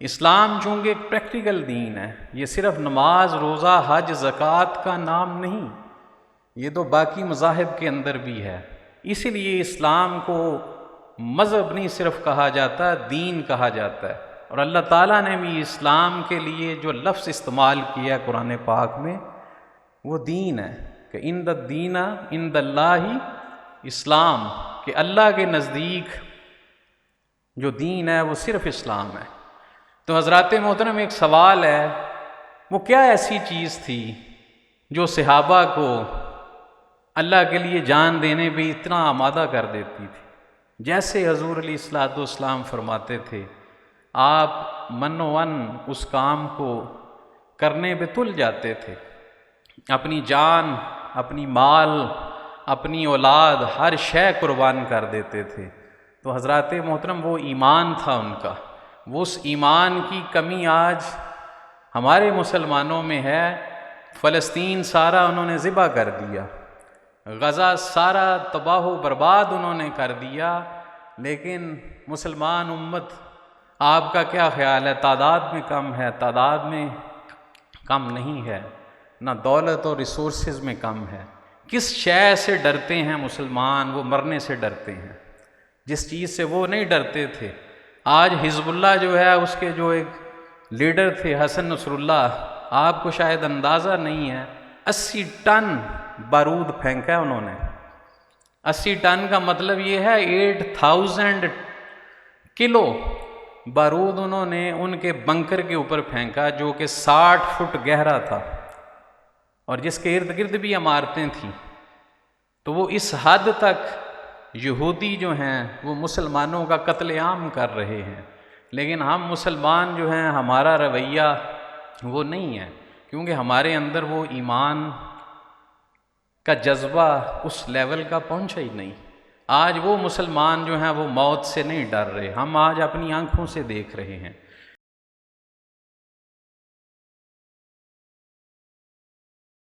اسلام چونکہ ایک پریکٹیکل دین ہے، یہ صرف نماز، روزہ، حج، زکوٰۃ کا نام نہیں، یہ تو باقی مذاہب کے اندر بھی ہے۔ اسی لیے اسلام کو مذہب نہیں صرف کہا جاتا، دین کہا جاتا ہے۔ اور اللہ تعالیٰ نے بھی اسلام کے لیے جو لفظ استعمال کیا قرآن پاک میں وہ دین ہے، کہ ان الدین عند اللہ اسلام، کہ اللہ کے نزدیک جو دین ہے وہ صرف اسلام ہے۔ تو حضرات محترم، ایک سوال ہے، وہ کیا ایسی چیز تھی جو صحابہ کو اللہ کے لیے جان دینے پہ اتنا آمادہ کر دیتی تھی؟ جیسے حضور علیہ الصلوۃ والسلام فرماتے تھے، آپ من و ون اس کام کو کرنے پہ تل جاتے تھے، اپنی جان، اپنی مال، اپنی اولاد، ہر شے قربان کر دیتے تھے۔ تو حضرات محترم، وہ ایمان تھا ان کا، وہ اس ایمان کی کمی آج ہمارے مسلمانوں میں ہے۔ فلسطین سارا انہوں نے ذبح کر دیا، غزہ سارا تباہ و برباد انہوں نے کر دیا، لیکن مسلمان امت، آپ کا کیا خیال ہے؟ تعداد میں کم ہے؟ تعداد میں کم نہیں ہے، نہ دولت اور ریسورسز میں کم ہے۔ کس شے سے ڈرتے ہیں مسلمان؟ وہ مرنے سے ڈرتے ہیں، جس چیز سے وہ نہیں ڈرتے تھے۔ آج حزب اللہ جو ہے، اس کے جو ایک لیڈر تھے حسن نصر اللہ، آپ کو شاید اندازہ نہیں ہے، 80 ٹن بارود پھینکا ہے انہوں نے۔ 80 ٹن کا مطلب یہ ہے 8000 کلو بارود انہوں نے ان کے بنکر کے اوپر پھینکا، جو کہ 60 فٹ گہرا تھا اور جس کے ارد گرد بھی عمارتیں تھیں۔ تو وہ اس حد تک یہودی جو ہیں وہ مسلمانوں کا قتل عام کر رہے ہیں، لیکن ہم مسلمان جو ہیں، ہمارا رویہ وہ نہیں ہے، کیونکہ ہمارے اندر وہ ایمان کا جذبہ اس لیول کا پہنچا ہی نہیں۔ آج وہ مسلمان جو ہیں وہ موت سے نہیں ڈر رہے، ہم آج اپنی آنکھوں سے دیکھ رہے ہیں